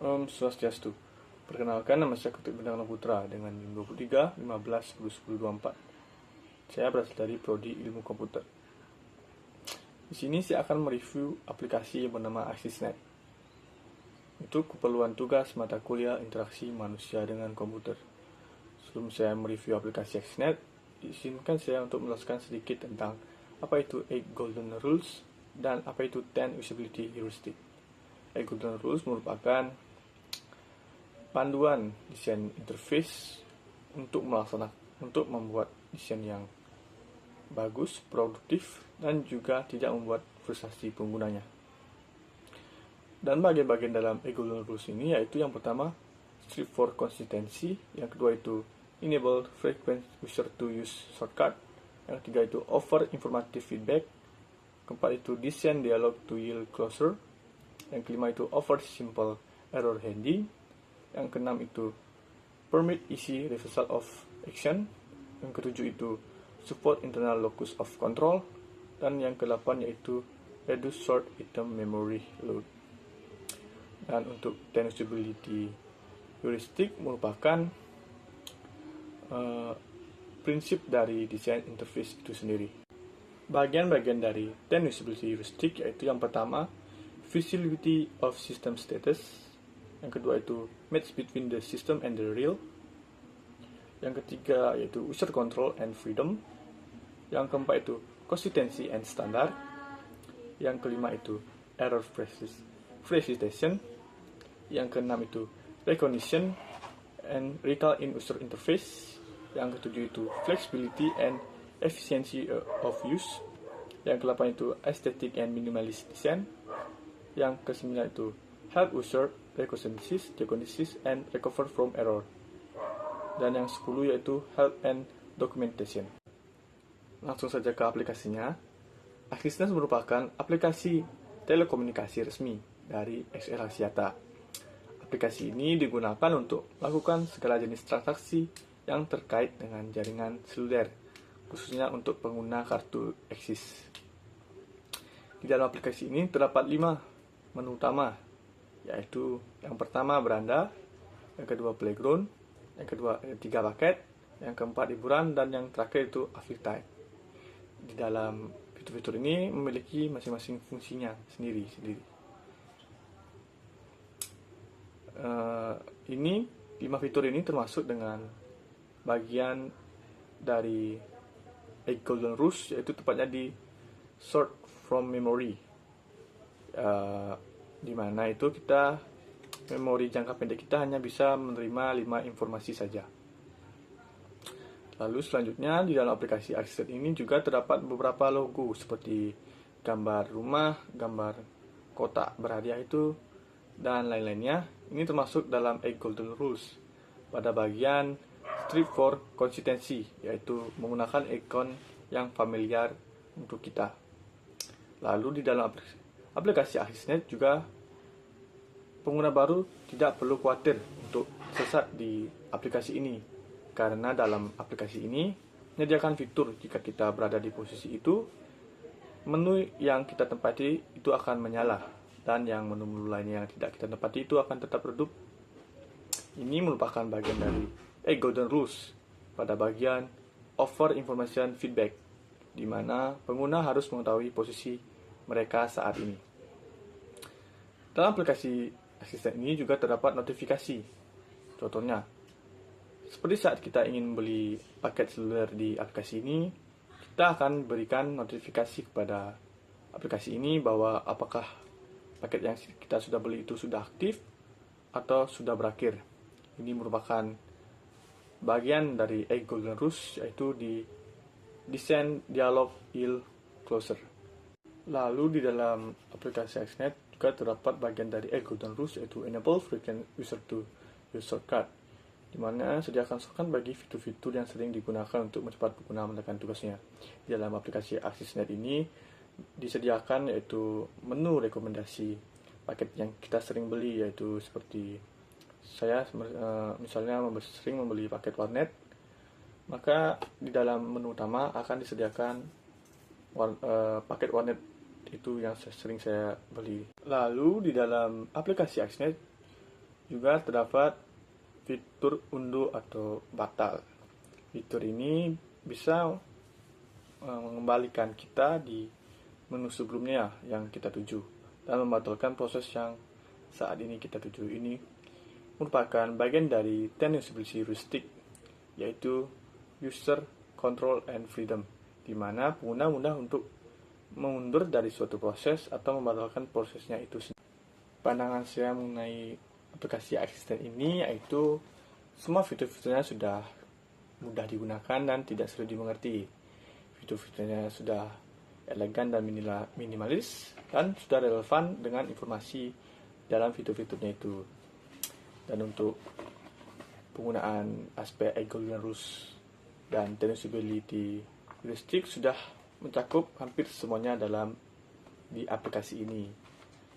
Swastiastu. Perkenalkan, nama saya Ketut Bintang Putra dengan NIM 23 15 10 10 24. Saya berasal dari Prodi Ilmu Komputer. Di sini saya akan mereview aplikasi yang bernama AksisNet untuk keperluan tugas mata kuliah interaksi manusia dengan komputer. Sebelum saya mereview aplikasi AksisNet, izinkan saya untuk menjelaskan sedikit tentang apa itu 8 Golden Rules dan apa itu 10 Usability Heuristic. 8 Golden Rules merupakan panduan desain interface untuk membuat desain yang bagus, produktif, dan juga tidak membuat frustasi penggunanya. Dan bagian-bagian dalam Golden Rules ini yaitu yang pertama, strive for consistency, yang kedua itu enable frequent user to use shortcut, yang ketiga itu offer informative feedback, keempat itu design dialog to yield closure, yang kelima itu offer simple error handling, yang keenam itu permit easy reversal of action, yang ketujuh itu support internal locus of control, dan yang ke-8 yaitu reduce short item memory load. Dan untuk 10 usability heuristic merupakan prinsip dari desain interface itu sendiri. Bagian-bagian dari 10 usability heuristic yaitu yang pertama, visibility of system status, yang kedua itu match between the system and the real, yang ketiga yaitu user control and freedom, yang keempat itu consistency and standard, yang kelima itu error precision, yang keenam itu recognition and recall in user interface, yang ketujuh itu flexibility and efficiency of use, yang ke-8 itu aesthetic and minimalist design, yang ke-9 itu help user recognize and recover from error, dan yang 10 yaitu help and documentation. Langsung saja ke aplikasinya. AksisNet merupakan aplikasi telekomunikasi resmi dari XL Axiata. Aplikasi ini digunakan untuk melakukan segala jenis transaksi yang terkait dengan jaringan seluler, khususnya untuk pengguna kartu Axis. Di dalam aplikasi ini terdapat 5 menu utama, yaitu yang pertama beranda, yang kedua playground, yang kedua 3 paket, yang keempat hiburan, dan yang terakhir itu Affiliate. Di dalam fitur-fitur ini memiliki masing-masing fungsinya sendiri. Ini 5 fitur ini termasuk dengan bagian dari 8 Golden Rules, yaitu tepatnya di sort from memory, di mana itu kita memori jangka pendek kita hanya bisa menerima 5 informasi saja. Lalu selanjutnya di dalam aplikasi AksisNet ini juga terdapat beberapa logo seperti gambar rumah, gambar kotak berhadiah itu, dan lain-lainnya. Ini termasuk dalam 8 Golden Rules pada bagian strive for consistency, yaitu menggunakan ikon yang familiar untuk kita. Lalu di dalam aplikasi AksisNet juga pengguna baru tidak perlu khawatir untuk sesat di aplikasi ini, karena dalam aplikasi ini menyediakan fitur jika kita berada di posisi itu, menu yang kita tempati itu akan menyala, dan yang menu-menu lainnya yang tidak kita tempati itu akan tetap redup. Ini merupakan bagian dari Golden Rules pada bagian offer information feedback, di mana pengguna harus mengetahui posisi mereka saat ini. Dalam aplikasi AksisNet ini juga terdapat notifikasi. Contohnya, seperti saat kita ingin membeli paket seluler di aplikasi ini, kita akan berikan notifikasi kepada aplikasi ini bahwa apakah paket yang kita sudah beli itu sudah aktif atau sudah berakhir. Ini merupakan bagian dari 8 Golden Rules, yaitu di desain dialog yield closure. Lalu di dalam aplikasi AksisNet juga terdapat bagian dari 8 Golden Rules, yaitu enable frequent user to use shortcut, di mana sediakan shortcut bagi fitur-fitur yang sering digunakan untuk mempercepat pengguna mengerjakan tugasnya. Di dalam aplikasi AksisNet ini disediakan yaitu menu rekomendasi paket yang kita sering beli, yaitu seperti saya misalnya sering membeli paket warnet, maka di dalam menu utama akan disediakan paket warnet itu yang sering saya beli. Lalu di dalam aplikasi AksisNet Juga terdapat fitur unduh atau batal. Fitur ini bisa mengembalikan kita di menu sebelumnya yang kita tuju dan membatalkan proses yang saat ini kita tuju. Ini merupakan bagian dari tenancy heuristic, yaitu user control and freedom, di mana pengguna mudah untuk mengundur dari suatu proses atau membatalkan prosesnya itu sendiri. Pandangan saya mengenai aplikasi asisten ini yaitu semua fitur-fiturnya sudah mudah digunakan dan tidak sulit dimengerti. Fitur-fiturnya sudah elegan dan minimalis dan sudah relevan dengan informasi dalam fitur-fiturnya itu. Dan untuk penggunaan aspek Golden Rules dan tenancy heuristic sudah mencakup hampir semuanya di aplikasi ini.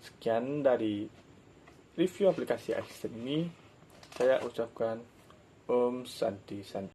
Sekian dari review aplikasi asisten ini. Saya ucapkan Om Santi Santi.